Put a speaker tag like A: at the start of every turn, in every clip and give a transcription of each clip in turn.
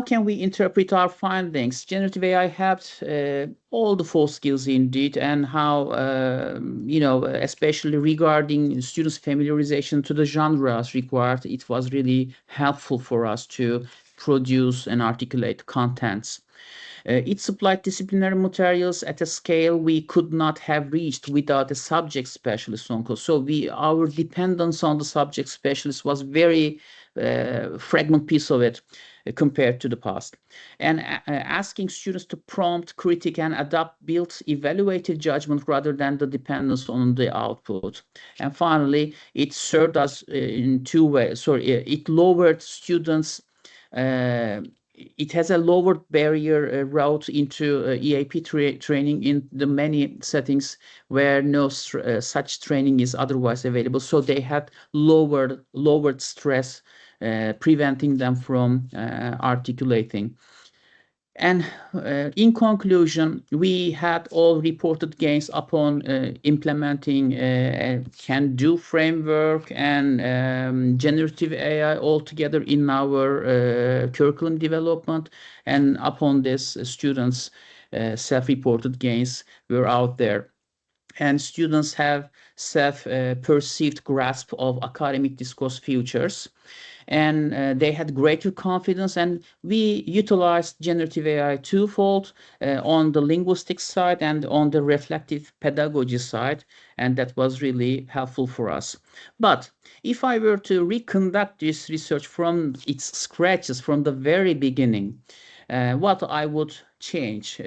A: can we interpret our findings? Generative AI helped all the four skills indeed, and how, especially regarding students' familiarization to the genres required, it was really helpful for us to produce and articulate contents. It supplied disciplinary materials at a scale we could not have reached without a subject specialist on call. So our dependence on the subject specialist was very fragment piece of it compared to the past. And asking students to prompt, critique, and adapt built evaluative judgment rather than the dependence on the output. And finally, it served us in two ways. Sorry, it lowered students' it has a lowered barrier route into EAP training in the many settings where no such training is otherwise available. So they had lowered stress, preventing them from articulating. And in conclusion, we had all reported gains upon implementing a can-do framework and generative AI altogether in our curriculum development. And upon this, students' self-reported gains were out there. And students have self-perceived grasp of academic discourse futures, and they had greater confidence. And we utilized generative AI twofold, on the linguistic side and on the reflective pedagogy side, and that was really helpful for us. But if I were to reconduct this research from its scratches, from the very beginning, what I would change.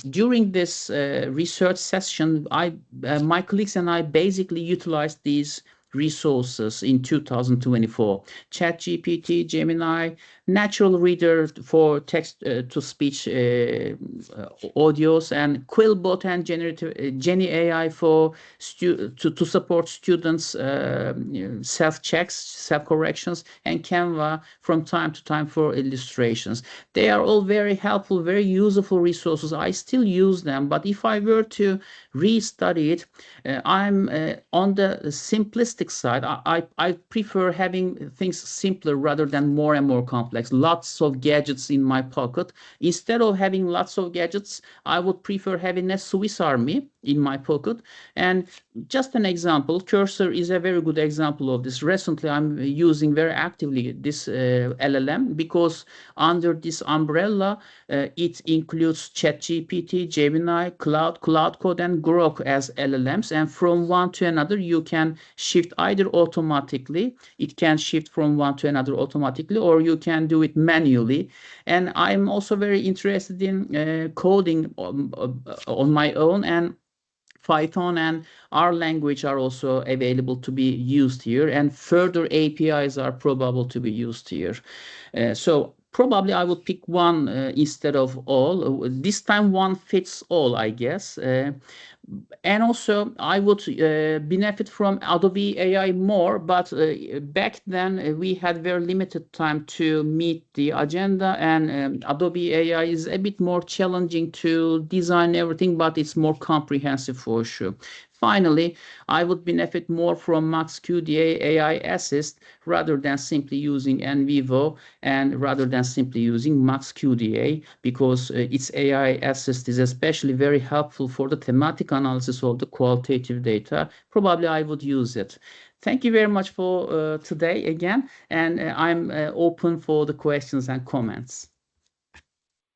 A: During this research session, my colleagues and I basically utilized these resources in 2024. ChatGPT, Gemini, Natural Reader for text-to-speech audios, and Quillbot and Geni AI for to support students' self-checks, self-corrections, and Canva from time to time for illustrations. They are all very helpful, very useful resources. I still use them, but if I were to restudy it, I'm on the simplistic side. I prefer having things simpler rather than more and more complex. Lots of gadgets in my pocket. Instead of having lots of gadgets, I would prefer having a Swiss Army in my pocket. And just an example, Cursor is a very good example of this. Recently, I'm using very actively this LLM because under this umbrella, it includes ChatGPT, Gemini, Cloud Code, and Grok as LLMs. And from one to another, you can shift either automatically. It can shift from one to another automatically, or you can do it manually. And I'm also very interested in coding on my own, and Python and R language are also available to be used here, and further APIs are probable to be used here. So probably I would pick one instead of all. This time one fits all, I guess. And also, I would benefit from Adobe AI more, but back then we had very limited time to meet the agenda, and Adobe AI is a bit more challenging to design everything, but it's more comprehensive for sure. Finally, I would benefit more from Max QDA AI Assist rather than simply using NVivo, and rather than simply using Max QDA, because its AI Assist is especially very helpful for the thematic analysis of the qualitative data. Probably I would use it. Thank you very much for today again, and I'm open for the questions and comments.